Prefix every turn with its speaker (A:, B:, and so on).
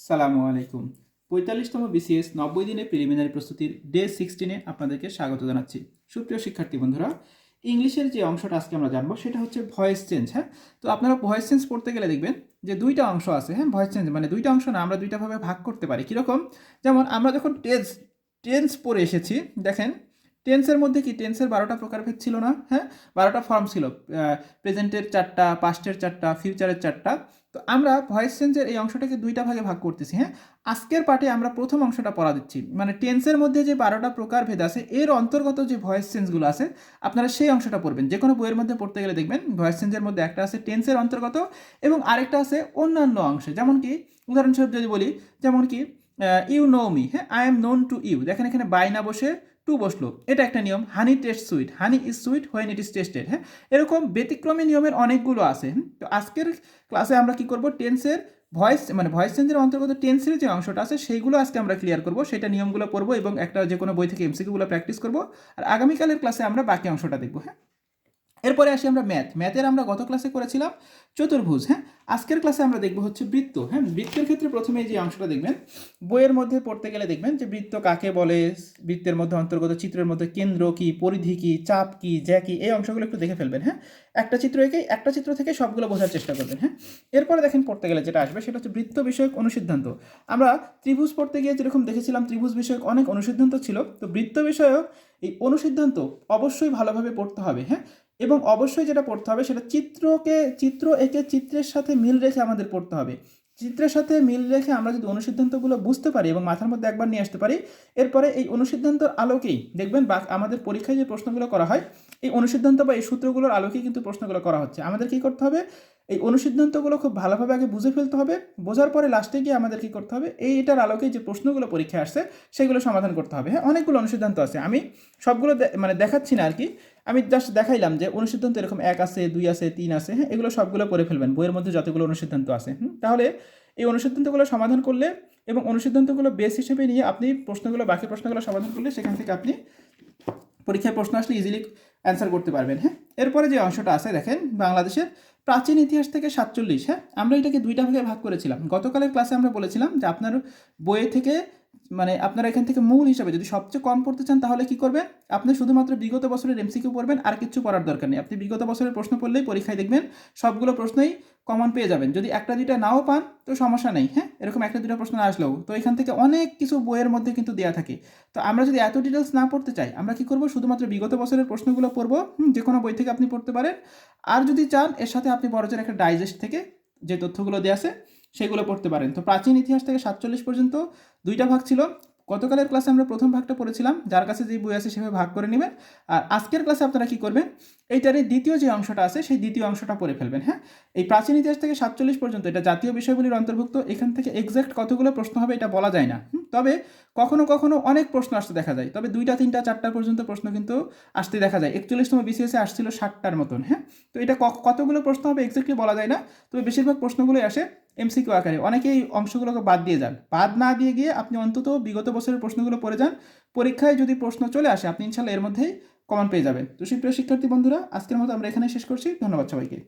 A: সালামু আলাইকুম। ৪৫তম বিসিএস ৯০ দিনের প্রিলিমিনারি প্রস্তুতির ডে 16-এ আপনাদেরকে স্বাগত জানাচ্ছি। সুপ্রিয় শিক্ষার্থী বন্ধুরা, ইংলিশের যে অংশটা আজকে আমরা জানবো সেটা হচ্ছে ভয়েস চেঞ্জ। হ্যাঁ, তো আপনারা ভয়েস চেঞ্জ পড়তে গেলে দেখবেন যে দুইটা অংশ আছে। হ্যাঁ, ভয়েস চেঞ্জ মানে দুইটা অংশ না, আমরা দুইটা ভাবে ভাগ করতে পারি। কীরকম? যেমন আমরা যখন টেন্স পড়ে এসেছি, দেখেন টেন্সের মধ্যে কি টেন্সের 12টা প্রকারভেদ ছিল না? হ্যাঁ, 12টা ফর্ম ছিল। প্রেজেন্টের 4টা, পাস্টের 4টা, ফিউচারের 4টা। তো আমরা ভয়েস চেঞ্জের এই অংশটাকে দুইটা ভাগে ভাগ করতেছি। হ্যাঁ, আজকের পাঠে আমরা প্রথম অংশটা পড়া দিচ্ছি, মানে টেন্সের মধ্যে যে 12টা প্রকারভেদ আছে এর অন্তর্গত যে ভয়েস চেঞ্জগুলো আছে আপনারা সেই অংশটা পড়বেন। যে কোনো বইয়ের মধ্যে পড়তে গেলে দেখবেন ভয়েস চেঞ্জের মধ্যে একটা আছে টেন্সের অন্তর্গত এবং আরেকটা আছে অন্যান্য অংশে। যেমন কি উদাহরণস্বরূপ যদি বলি, যেমন কি ইউ নো মি, হ্যাঁ, I am known to you, দেখেন এখানে বাই না বসে টু বসলো, এটা একটা নিয়ম। Honey taste sweet, honey is sweet when it is tasted. হ্যাঁ, এরকম ব্যতিক্রমী নিয়মের অনেকগুলো আছে। তো আজকের ক্লাসে আমরা কি করব, টেন্সের ভয়েস চেঞ্জের অন্তর্গত টেন্সের যে অংশটা আছে সেইগুলো আজকে আমরা ক্লিয়ার করব, সেটা নিয়মগুলো পড়বো এবং একটা যে কোনো বই থেকে এমসিকিউগুলো প্র্যাকটিস করব। আর আগামীকালের ক্লাসে আমরা বাকি অংশটা দেখবো। হ্যাঁ, এরপরে আসি আমরা ম্যাথের আমরা গত ক্লাসে করেছিলাম চতুর্ভুজ। হ্যাঁ, আজকের ক্লাসে আমরা দেখবো হচ্ছে বৃত্ত। হ্যাঁ, বৃত্তের ক্ষেত্রে প্রথমে যে অংশটা দেখবেন, বইয়ের মধ্যে পড়তে গেলে দেখবেন যে বৃত্ত কাকে বলে, বৃত্তের মধ্যে অন্তর্গত চিত্রের মধ্যে কেন্দ্র কি, পরিধি কি, চাপ কি, জ্যা কি, এই অংশগুলো একটু দেখে ফেলবেন। হ্যাঁ, একটা চিত্র এঁকে একটা চিত্র থেকে সবগুলো বোঝার চেষ্টা করবেন। হ্যাঁ, এরপরে দেখেন পড়তে গেলে যেটা আসবে সেটা হচ্ছে বৃত্ত বিষয়ক অনুসিদ্ধান্ত। আমরা ত্রিভুজ পড়তে গিয়ে যেরকম দেখেছিলাম ত্রিভুজ বিষয়ক অনেক অনুসিদ্ধান্ত ছিল, তো বৃত্ত বিষয়ক এই অনুসিদ্ধান্ত অবশ্যই ভালোভাবে পড়তে হবে। হ্যাঁ, এবং অবশ্যই যেটা পড়তে হবে সেটা চিত্র এঁকে চিত্রের সাথে মিল রেখে আমাদের পড়তে হবে। চিত্রের সাথে মিল রেখে আমরা যদি অনুসিদ্ধান্তগুলো বুঝতে পারি এবং মাথার মধ্যে একবার নিয়ে আসতে পারি, এরপরে এই অনুসিদ্ধান্তর আলোকেই দেখবেন আমাদের পরীক্ষায় যে প্রশ্নগুলো করা হয় এই অনুসিদ্ধান্ত বা এই সূত্রগুলোর আলোকেই কিন্তু প্রশ্নগুলো করা হচ্ছে। আমাদের কী করতে হবে, এই অনুসিদ্ধান্তগুলো খুব ভালোভাবে আগে বুঝে ফেলতে হবে। বোঝার পরে লাস্টে গিয়ে আমাদের কী করতে হবে, এইটার আলোকে যে প্রশ্নগুলো পরীক্ষায় আসছে সেগুলো সমাধান করতে হবে। হ্যাঁ, অনেকগুলো অনুসিদ্ধান্ত আছে, আমি সবগুলো দেখাচ্ছি না আর কি, আমি জাস্ট দেখাইলাম যে অনুসিদ্ধান্ত এরকম 1 আছে, 2 আছে, 3 আছে। হ্যাঁ, এগুলো সবগুলো করে ফেলবেন বইয়ের মধ্যে যতগুলো অনুসিদ্ধান্ত আছে। তাহলে এই অনুসিদ্ধান্তগুলো সমাধান করলে এবং অনুসিদ্ধান্তগুলো বেস হিসেবে নিয়ে আপনি বাকি প্রশ্নগুলো সমাধান করলে সেখান থেকে আপনি পরীক্ষায় প্রশ্ন আসলে ইজিলি অ্যান্সার করতে পারবেন। হ্যাঁ, এরপরে যে অংশটা আছে দেখেন বাংলাদেশের প্রাচীন ইতিহাস থেকে 47। হ্যাঁ, আমরা এটাকে দুইটা ভাগে ভাগ করেছিলাম। গতকালের ক্লাসে আমরা বলেছিলাম যে আপনার বইয়ে থেকে আপনারা এখান থেকে মূল হিসাবে যদি সবচেয়ে কম পড়তে চান তাহলে কি করবেন, আপনি শুধুমাত্র বিগত বছরের এমসিকিউ পড়বেন, আর কিছু পড়ার দরকার নেই। আপনি বিগত বছরের প্রশ্ন পড়লেই পরীক্ষায় দেখবেন সবগুলো প্রশ্নই কমন পেয়ে যাবেন। যদি একটা দুইটা নাও পান তো সমস্যা নেই। হ্যাঁ, এরকম একটা দুইটা প্রশ্ন না আসলেও তো এখান থেকে অনেক কিছু বইয়ের মধ্যে কিন্তু দেওয়া থাকে। তো আমরা যদি এত ডিটেলস না পড়তে চাই, আমরা কি করব, শুধুমাত্র বিগত বছরের প্রশ্নগুলো পড়বো। যে কোনো বই থেকে আপনি পড়তে পারেন। আর যদি চান এর সাথে আপনি বড়জোর একটা ডাইজেস্ট থেকে যে তথ্যগুলো দেওয়া আছে সেগুলো পড়তে পারেন। তো প্রাচীন ইতিহাস থেকে 47 পর্যন্ত দুইটা ভাগ ছিল। গতকালের ক্লাসে আমরা প্রথম ভাগটা পড়েছিলাম, যার কাছে যে বই আছে সেভাবে ভাগ করে নেবেন। আর আজকের ক্লাসে আপনারা কি করবেন, এইটারই দ্বিতীয় যে অংশটা আছে সেই দ্বিতীয় অংশটা পড়ে ফেলবেন। হ্যাঁ, এই প্রাচীন ইতিহাস থেকে 47 পর্যন্ত এটা জাতীয় বিষয়গুলির অন্তর্ভুক্ত। এখান থেকে এক্সাক্ট কতগুলো প্রশ্ন হবে এটা বলা যায় না, তবে কখনো কখনো অনেক প্রশ্ন আসতে দেখা যায়। তবে 2টা 3টা 4টা পর্যন্ত প্রশ্ন কিন্তু আসতে দেখা যায়। 41তম বিসিএসে আসছিল 60টার মতন। হ্যাঁ, তো এটা কতগুলো প্রশ্ন হবে এক্স্যাক্টলি বলা যায় না, তবে বেশিরভাগ প্রশ্নগুলোই আসে এমসিকিউ আকারে। অনেকেই অংশগুলোকে বাদ দিয়ে যান, বাদ না দিয়ে গিয়ে আপনি অন্তত বিগত বছরের প্রশ্নগুলো পড়ে যান। পরীক্ষায় যদি প্রশ্ন চলে আসে আপনি ইনশাল্লাহ এর মধ্যেই কমন পেয়ে যাবেন। তো সুপ্রিয় শিক্ষার্থী বন্ধুরা, আজকের মতো আমরা এখানে শেষ করছি। ধন্যবাদ সবাইকে।